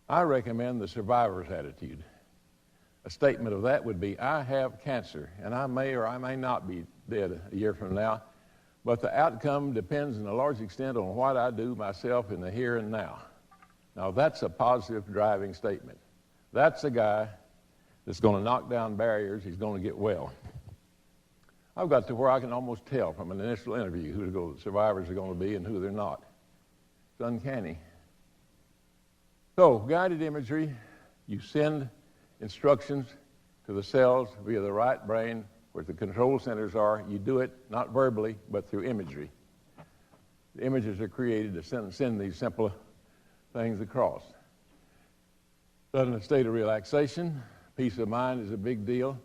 I recommend the survivor's attitude. A statement of that would be, I have cancer, and I may or I may not be dead a year from now, but the outcome depends in a large extent on what I do myself in the here and now. Now, that's a positive driving statement. That's a guy that's going to knock down barriers. He's going to get well. I've got to where I can almost tell from an initial interview who the survivors are going to be and who they're not. It's uncanny. So, guided imagery, you send instructions to the cells via the right brain where the control centers are. You do it not verbally, but through imagery. The images are created to send these simple things across. Done in a state of relaxation. Peace of mind is a big deal.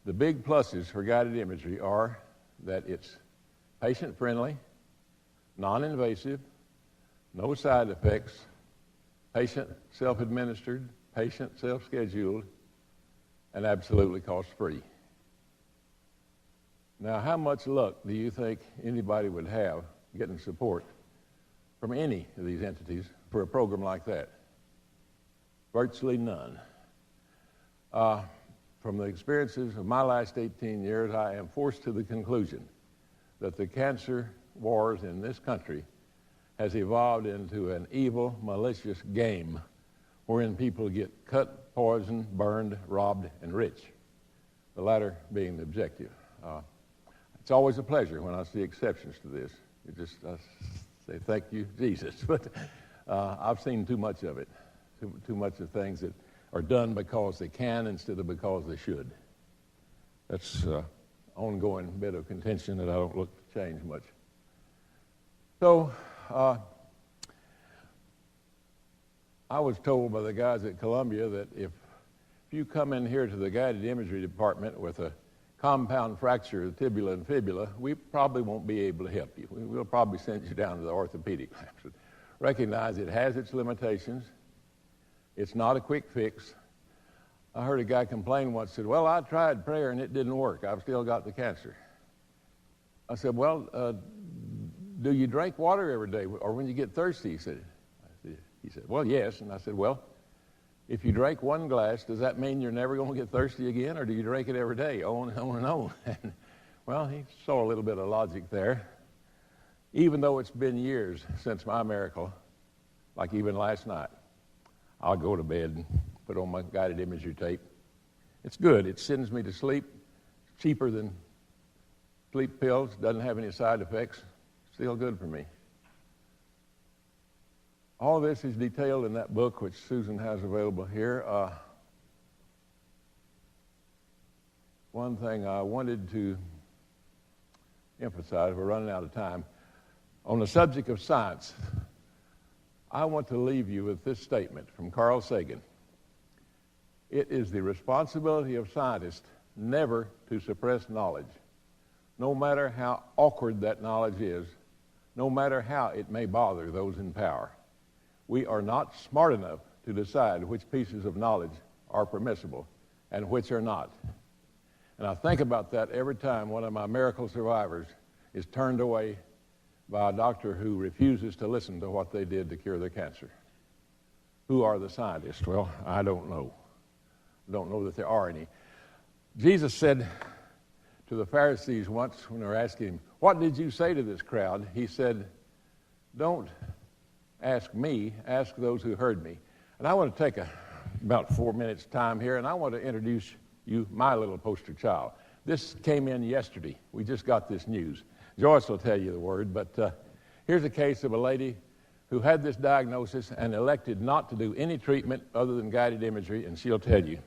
The big pluses for guided imagery are that it's patient-friendly, non-invasive, no side effects, patient self-administered, patient self-scheduled, and absolutely cost-free. Now, how much luck do you think anybody would have getting support from any of these entities for a program like that? Virtually none. From the experiences of my last 18 years, I am forced to the conclusion that the cancer wars in this country has evolved into an evil, malicious game wherein people get cut, poisoned, burned, robbed, and rich, the latter being the objective. It's always a pleasure when I see exceptions to this. I say, thank you, Jesus. But I've seen too much of it, too much of things that are done because they can instead of because they should. That's an ongoing bit of contention that I don't look to change much. So, I was told by the guys at Columbia that if you come in here to the guided imagery department with a compound fracture of the tibula and fibula, we probably won't be able to help you. We'll probably send you down to the orthopedic labs. Recognize it has its limitations. It's not a quick fix. I heard a guy complain once, said, well, I tried prayer and it didn't work. I've still got the cancer. I said, well, do you drink water every day or when you get thirsty? He said, well, yes. And I said, well, if you drink one glass, does that mean you're never going to get thirsty again, or do you drink it every day, on and on and on? And, well, he saw a little bit of logic there. Even though it's been years since my miracle, like even last night, I'll go to bed and put on my guided imagery tape. It's good. It sends me to sleep. It's cheaper than sleep pills. Doesn't have any side effects. Still good for me. All this is detailed in that book, which Susan has available here. One thing I wanted to emphasize, we're running out of time, on the subject of science, I want to leave you with this statement from Carl Sagan. It is the responsibility of scientists never to suppress knowledge, no matter how awkward that knowledge is, no matter how it may bother those in power. We are not smart enough to decide which pieces of knowledge are permissible and which are not. And I think about that every time one of my miracle survivors is turned away by a doctor who refuses to listen to what they did to cure their cancer. Who are the scientists? Well, I don't know. I don't know that there are any. Jesus said to the Pharisees once when they were asking him, what did you say to this crowd? He said, don't ask me, ask those who heard me. And I want to take about 4 minutes time here, and I want to introduce you my little poster child. This came in yesterday. We just got this news. Joyce will tell you the word, but here's a case of a lady who had this diagnosis and elected not to do any treatment other than guided imagery, and she'll tell you.